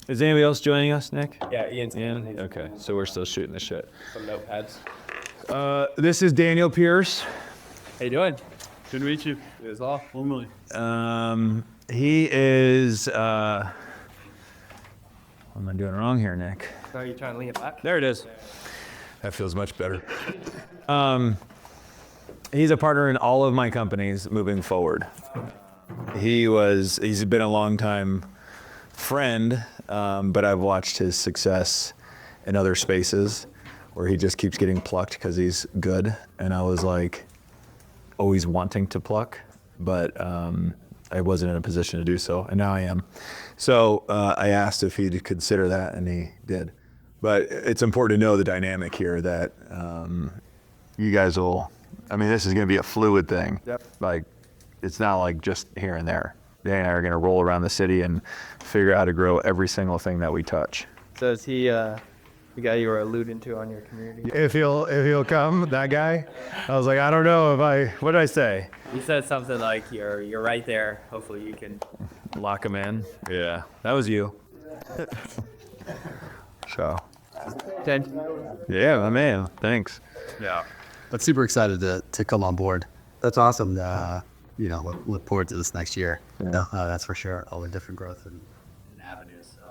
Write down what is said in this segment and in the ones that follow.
Is anybody else joining us, Nick? Yeah, Ian's Ian? Okay, so we're still shooting the shit. some notepads. This is Daniel Pierce. How you doing? Good to meet you. You as well. Formally. He is, what am I doing wrong here, Nick? So are you trying to lean it back? There it is. That feels much better. He's a partner in all of my companies moving forward. He's been a long time friend, but I've watched his success in other spaces where he just keeps getting plucked because he's good. And I was like, always wanting to pluck, but I wasn't in a position to do so, and now I am. So I asked if he'd consider that, and he did. But it's important to know the dynamic here that you guys will, I mean, this is gonna be a fluid thing. Yep. Like, it's not like just here and there. Danny and I are gonna roll around the city and figure out how to grow every single thing that we touch. So is he the guy you were alluding to on your community? If he'll come, that guy, I was like, I don't know what did I say? He said something like, you're right there. Hopefully you can Lock him in. Yeah, that was you. So, yeah, my man, thanks. Yeah. But super excited to come on board. That's awesome. Look forward to this next year. Yeah. That's for sure. All the different growth and avenues. So.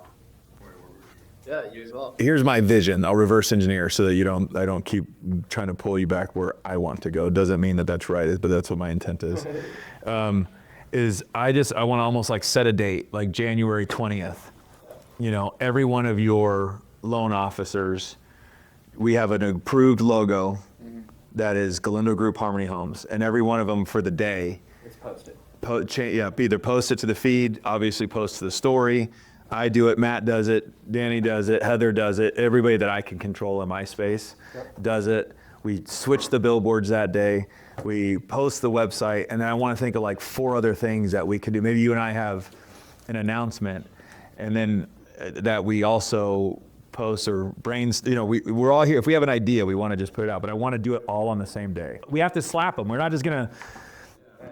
Yeah, you as well. Here's my vision. I'll reverse engineer so that I don't keep trying to pull you back where I want to go. Doesn't mean that that's right, but that's what my intent is. I want to almost like set a date, like January 20th. You know, every one of your loan officers, we have an approved logo that is Galindo Group Harmony Homes, and every one of them for the day. It's posted. Either post it to the feed, obviously post to the story. I do it, Matt does it, Danny does it, Heather does it. Everybody that I can control in my space does it. We switch the billboards that day. We post the website, and then I want to think of like 4 other things that we could do. Maybe you and I have an announcement, and then that we also post or we're all here. If we have an idea, we want to just put it out, but I want to do it all on the same day. We have to slap them. We're not just going to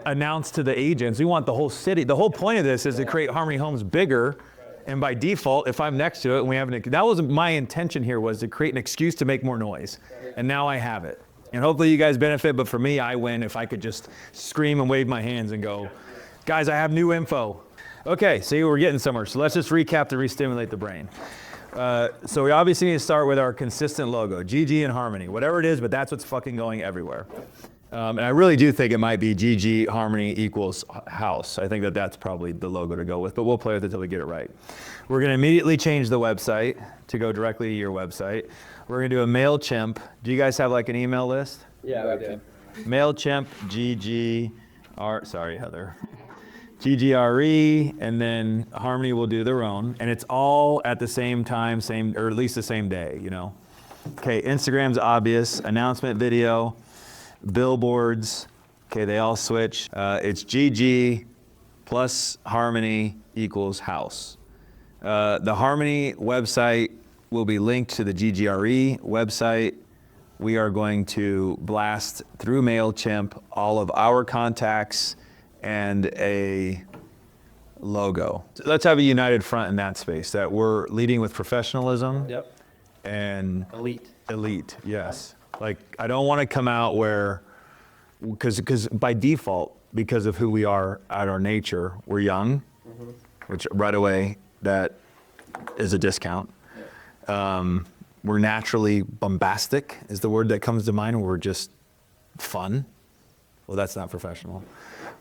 announce to the agents. We want the whole city. The whole point of this is to create Harmony Homes bigger. And by default, if I'm next to it and we have that was my intention here, was to create an excuse to make more noise. And now I have it. And hopefully you guys benefit, but for me, I win if I could just scream and wave my hands and go, guys, I have new info. Okay, see, we're getting somewhere. So let's just recap to re-stimulate the brain. So we obviously need to start with our consistent logo, GG and Harmony, whatever it is, but that's what's fucking going everywhere. And I really do think it might be GG Harmony equals house. I think that that's probably the logo to go with, but we'll play with it until we get it right. We're gonna immediately change the website to go directly to your website. We're gonna do a MailChimp. Do you guys have like an email list? Yeah, we do. MailChimp, sorry, Heather. GGRE, and then Harmony will do their own, and it's all at the same time, or at least the same day, you know. Okay, Instagram's obvious, announcement video, billboards, okay, they all switch. It's GG plus Harmony equals house. The Harmony website will be linked to the GGRE website. We are going to blast through MailChimp all of our contacts and a logo. So let's have a united front in that space, that we're leading with professionalism. Yep. And Elite, yes. Like, I don't want to come out because by default, because of who we are at our nature, we're young, which right away, that is a discount. We're naturally bombastic is the word that comes to mind. We're just fun. Well, that's not professional.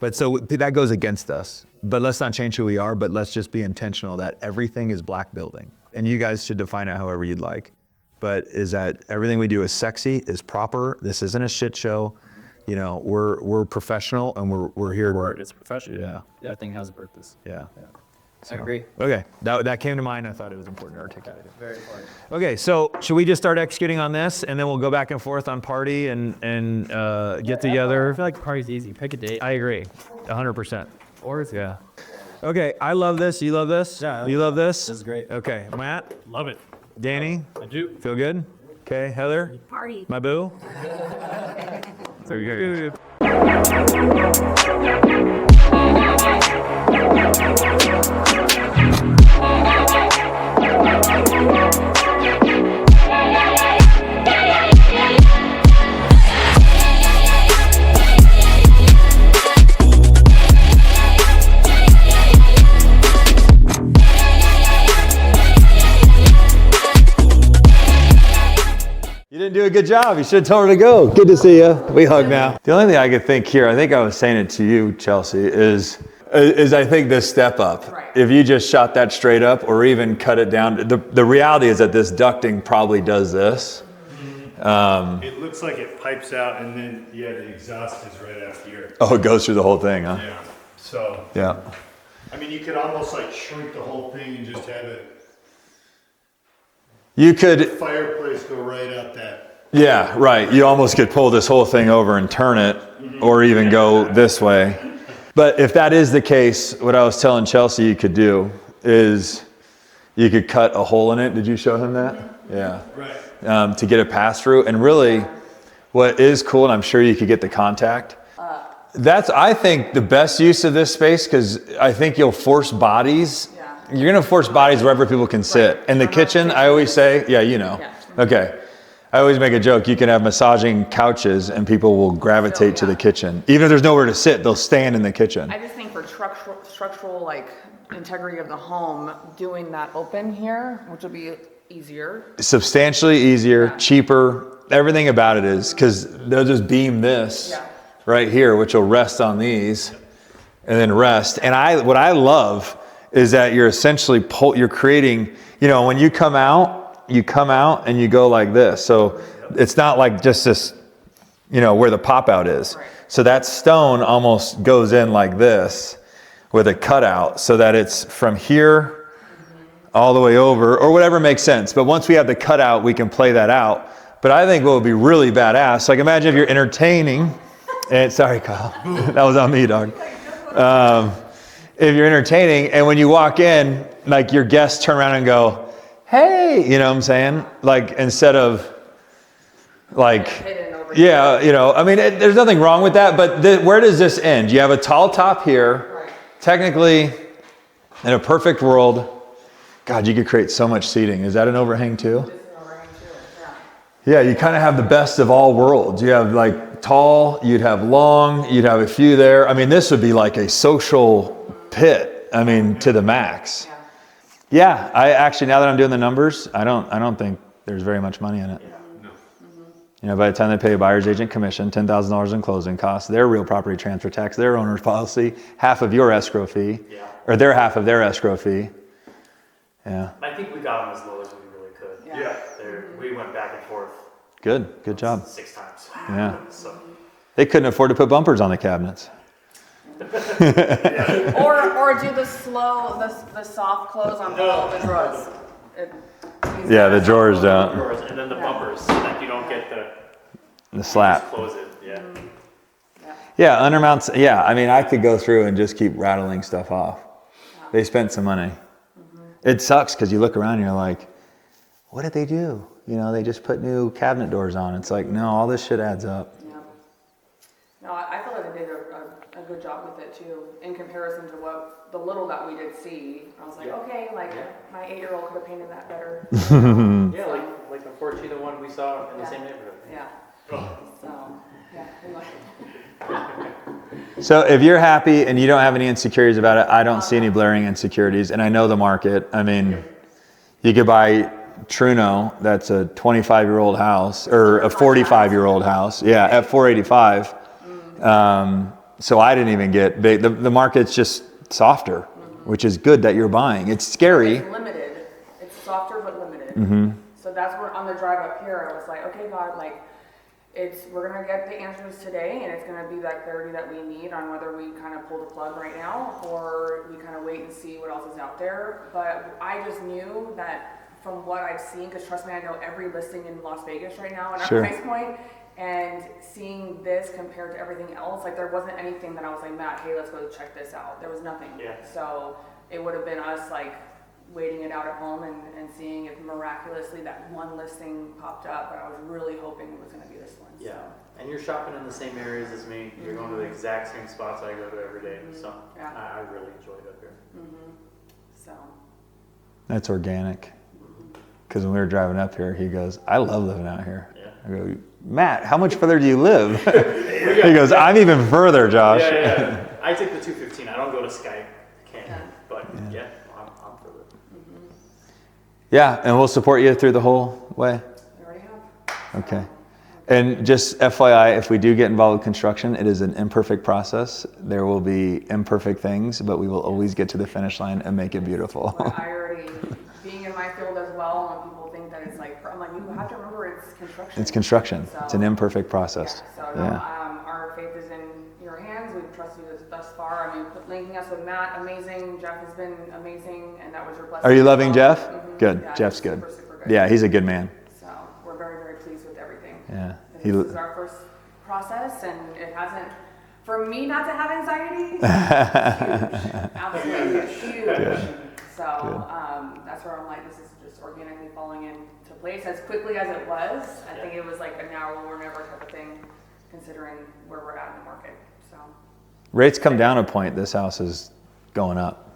But so that goes against us. But let's not change who we are, but let's just be intentional that everything is black building. And you guys should define it however you'd like. But is that everything we do is sexy, is proper. This isn't a shit show. You know, we're professional and we're here to. It's professional. Yeah. Everything has a purpose. Yeah. I agree. Okay, that came to mind. I thought it was important to articulate it. Very important. Okay, so should we just start executing on this, and then we'll go back and forth on party and get together? I feel like party's easy. Pick a date. I agree, 100%. Or is it? Yeah. Okay, I love this. You love this? Yeah. You love this? This is great. Okay, Matt, Love it. Danny, I do. feel good? Okay, Heather, Party. my boo. So good. didn't do a good job. You should have told her to go. Good to see you. We hug now. The only thing I could think here, I think I was saying it to you, Chelsea, is I think this step up. Right. If you just shot that straight up or even cut it down, the reality is that this ducting probably does this. It looks like it pipes out, and then the exhaust is right out here. Oh, it goes through the whole thing, huh? Yeah. So Yeah. I mean, you could almost like shrink the whole thing and just have it You could, fireplace go right out that. yeah, right. You almost could pull this whole thing over and turn it, or even go this way. But if that is the case, what I was telling Chelsea you could do is you could cut a hole in it. Did you show him that? Yeah. Right. To get a pass through. And really, what is cool, and I'm sure you could get the contact. That's, I think, the best use of this space, because I think you'll force bodies. Yeah. You're going to force bodies wherever people can sit. In the kitchen, I always say, yeah, you know. Yeah. Okay. I always make a joke. You can have massaging couches and people will gravitate to the kitchen. Even if there's nowhere to sit, they'll stand in the kitchen. I just think for structural like integrity of the home, doing that open here, which will be easier. Substantially easier, Yeah. cheaper. Everything about it is, because they'll just beam this Yeah. right here, which will rest on these and then rest. And what I love is that you're essentially you're creating, you know, when you come out and you go like this. So it's not like just this, you know, where the pop out is. Right. So that stone almost goes in like this with a cutout so that it's from here all the way over, or whatever makes sense. But once we have the cutout, we can play that out. But I think what would be really badass, like imagine if you're entertaining, and sorry, Kyle, that was on me, dog. If you're entertaining and when you walk in, like your guests turn around and go, hey, you know what I'm saying? Like instead of like, Hidden over yeah, you know, I mean, there's nothing wrong with that, but where does this end? You have a tall top here. Right. Technically, in a perfect world, God, you could create so much seating. Is that an overhang too? This is overhang too. Yeah. Yeah, you kind of have the best of all worlds. You have like tall, you'd have long, you'd have a few there. I mean, this would be like a social pit. I mean, to the max. Yeah. Yeah, I actually, now that I'm doing the numbers, I don't think there's very much money in it. You know, by the time they pay a buyer's agent commission, $10,000 in closing costs, their real property transfer tax, their owner's policy, half of your escrow fee, or their half of their escrow fee. Yeah, I think we got them as low as we really could. Yeah. We went back and forth good job. 6 times. Yeah. So, They couldn't afford to put bumpers on the cabinets. Or do the soft close on all the drawers. Yeah, the drawers don't. drawers, and then the bumpers, so that you don't get The slap. just close it. Yeah. Yeah, undermounts. Yeah, I mean, I could go through and just keep rattling stuff off. They spent some money. It sucks because you look around and you're like, what did they do? You know, they just put new cabinet doors on. It's like, no, all this shit adds up. Yeah. No, I feel like they did a good job with it too, in comparison to what the little that we did see. I was like, okay, like my 8-year-old could have painted that better. Yeah, like unfortunately the one we saw in the same neighborhood. Yeah. So, yeah. we like it. So if you're happy and you don't have any insecurities about it, I don't see any blaring insecurities. And I know the market. I mean, you could buy Truno, that's a 25-year-old house, or a 45-year-old house. Yeah, at 485. So I didn't even get big. The market's just softer, which is good that you're buying. It's scary. It's limited. It's softer but limited. So that's where on the drive up here, I was like, okay, God, like, we're gonna get the answers today, and it's gonna be that clarity that we need on whether we kind of pull the plug right now or we kind of wait and see what else is out there. But I just knew that from what I've seen, because trust me, I know every listing in Las Vegas right now at our Sure. price point, and seeing this compared to everything else, like there wasn't anything that I was like, Matt, hey, let's go check this out. There was nothing. Yeah. So it would have been us like waiting it out at home and seeing if miraculously that one listing popped up, but I was really hoping it was going to be this one. Yeah. So. And you're shopping in the same areas as me. You're going to the exact same spots I go to every day. So Yeah. I really enjoyed it up here. So. That's organic. Because when we were driving up here, he goes, I love living out here. Yeah. I go, Matt, how much further do you live? He goes, I'm even further, Josh. Yeah. I take the 215. I don't go to Skype Canyon, but yeah, I'm further. Yeah, and we'll support you through the whole way. We already have. Okay. And just FYI, if we do get involved with construction, it is an imperfect process. There will be imperfect things, but we will always get to the finish line and make it beautiful. But I already, being in my field as well, when people think that it's like, I'm like, you have to remember it's construction. It's construction. So, It's an imperfect process. So Yeah. our faith is in your hands. We've trusted you thus far. I mean, linking us with Matt, amazing. Jeff has been amazing, and that was your blessing. Are you as loving well. Jeff? Mhm. Good. Yeah, Jeff's he's good. super, super good. Yeah, he's a good man. So we're very, very pleased with everything. Yeah. And this is our first process, and it hasn't, for me not to have anxiety, huge. Absolutely huge. So that's where I'm like, this is just organically falling into place as quickly as it was. I think it was like a now or never type of thing, considering where we're at in the market. So Rates come down a point, this house is going up.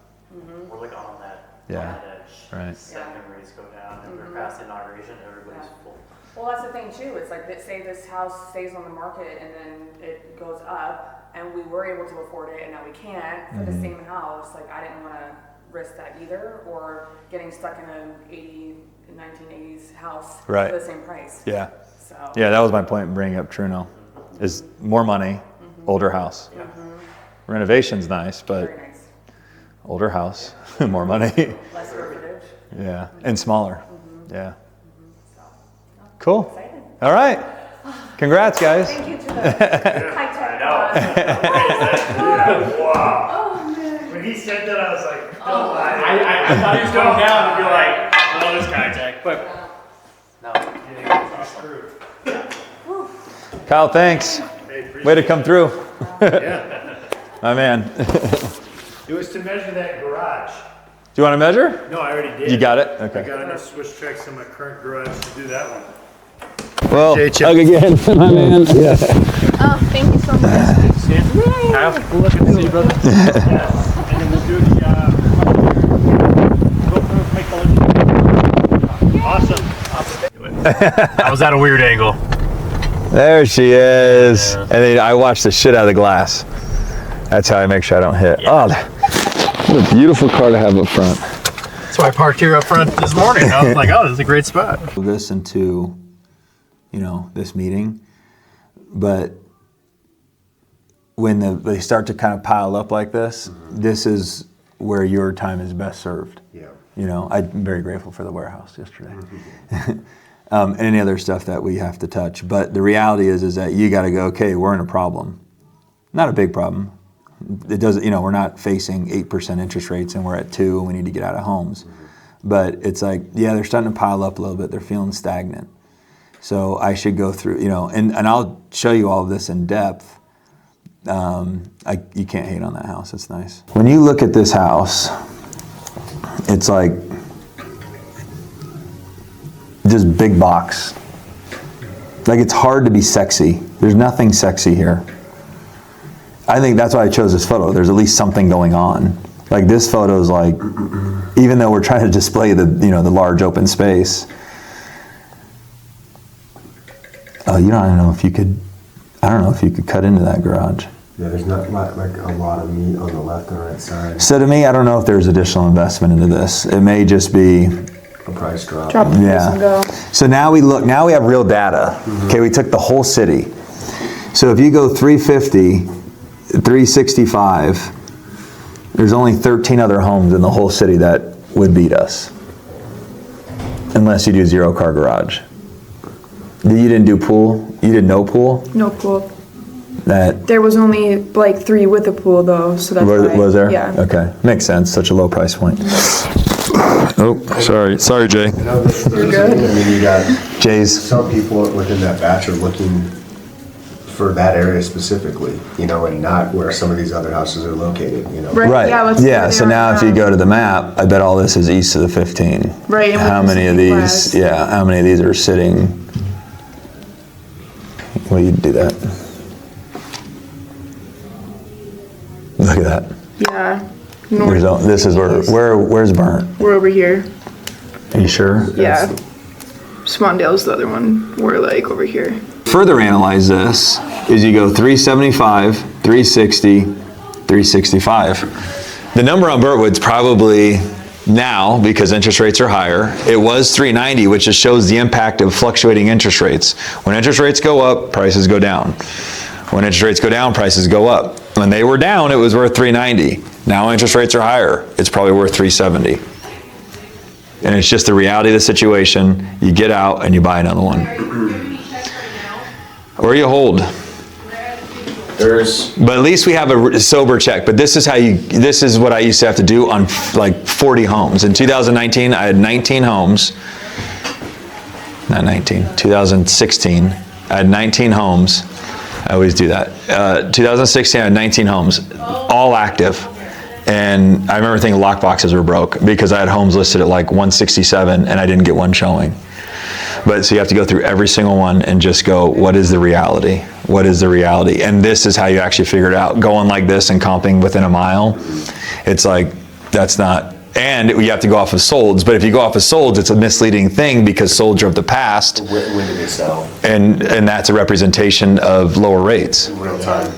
We're like on that, Yeah. on that edge. Right. Second rates go down, and we're past inauguration, everybody's Yeah. full. well, that's the thing too. It's like, say this house stays on the market and then it goes up, and we were able to afford it, and now we can't for the same house. Like, I didn't want to risk that either, or getting stuck in an 1980s house Right. for the same price. Yeah. So Yeah, that was my point in bringing up Truno. Is more money, older house. Renovation's nice, but very nice. older house, more money. Less square footage. Yeah, and smaller. Yeah. So Cool. excited. All right. Congrats, guys. Thank you to the high tech. Wow. Oh man. When he said that, I was like, I thought he was going down and be like, oh, this guy tech, but no. Kyle, thanks. Hey, Way to come through. Yeah. My man. It was to measure that garage. Do you want to measure? No, I already did. You got it? I Okay. got enough switch tracks in my current garage to do that one. Well, Appreciate hug again, my man. Yeah. Oh, thank you so much. Kyle, we'll look and see you, brother. And then we'll do the, awesome. That was at a weird angle. There she is. And then I watch the shit out of the glass. That's how I make sure I don't hit. Oh, what a beautiful car to have up front. That's why I parked here up front this morning. I was like, oh, this is a great spot. Listen to, this meeting, but when they start to kind of pile up like this, this is where your time is best served. Yeah. I'm very grateful for the warehouse yesterday. And any other stuff that we have to touch. But the reality is that you got to go, okay, we're in a problem. Not a big problem. It doesn't, we're not facing 8% interest rates and we're at 2 and we need to get out of homes. But it's like, yeah, they're starting to pile up a little bit. They're feeling stagnant. So I should go through, and I'll show you all of this in depth. You can't hate on that house. It's nice. When you look at this house, it's like just big box. Like, it's hard to be sexy. There's nothing sexy here. I think that's why I chose this photo. There's at least something going on. Like, this photo is like, even though we're trying to display the large open space. Oh, you don't even know if you could. I don't know if you could cut into that garage. Yeah, there's not like a lot of meat on the left and right side. So to me, I don't know if there's additional investment into this. It may just be. A price drop. Drop the price Yeah. and go. So now we have real data. Okay, we took the whole city. So if you go 350, 365, there's only 13 other homes in the whole city that would beat us. Unless you do 0-car garage. You didn't do pool? You did no pool? No pool. That There was only like 3 with a pool though, so that's why. was there? Yeah. Okay, makes sense. Such a low price point. Oh, sorry, Jay. You're good. I mean, you got Jay's. some people within that batch are looking for that area specifically, and not where some of these other houses are located, Right. Right. Yeah. Let's see where they So are now if you go to the map, I bet all this is east of the 15. Right, and How with the many of same these? class. Yeah. How many of these are sitting? Well, you do that. Look at that. Yeah. North. This is where's Burnt? We're over here. Are you sure? Yeah. Spawndale's the other one. We're like over here. Further analyze this is you go 375, 360, 365. The number on Burntwood's probably Now, because interest rates are higher, it was 390, which just shows the impact of fluctuating interest rates. When interest rates go up, prices go down. When interest rates go down, prices go up. When they were down, it was worth 390. Now interest rates are higher, it's probably worth 370. And it's just the reality of the situation. You get out and you buy another one. Or you hold. But at least we have a sober check. But this is what I used to have to do on like 40 homes. In 2019, I had 19 homes. Not 19, 2016. I had 19 homes. I always do that. 2016, I had 19 homes, all active. And I remember thinking lockboxes were broke because I had homes listed at like 167 and I didn't get one showing. But so you have to go through every single one and just go, what is the reality? What is the reality? And this is how you actually figure it out. Going like this and comping within a mile, it's like, that's not, and you have to go off of solds. But if you go off of solds, it's a misleading thing because solds are of the past. When did they sell? And that's a representation of lower rates. In real time.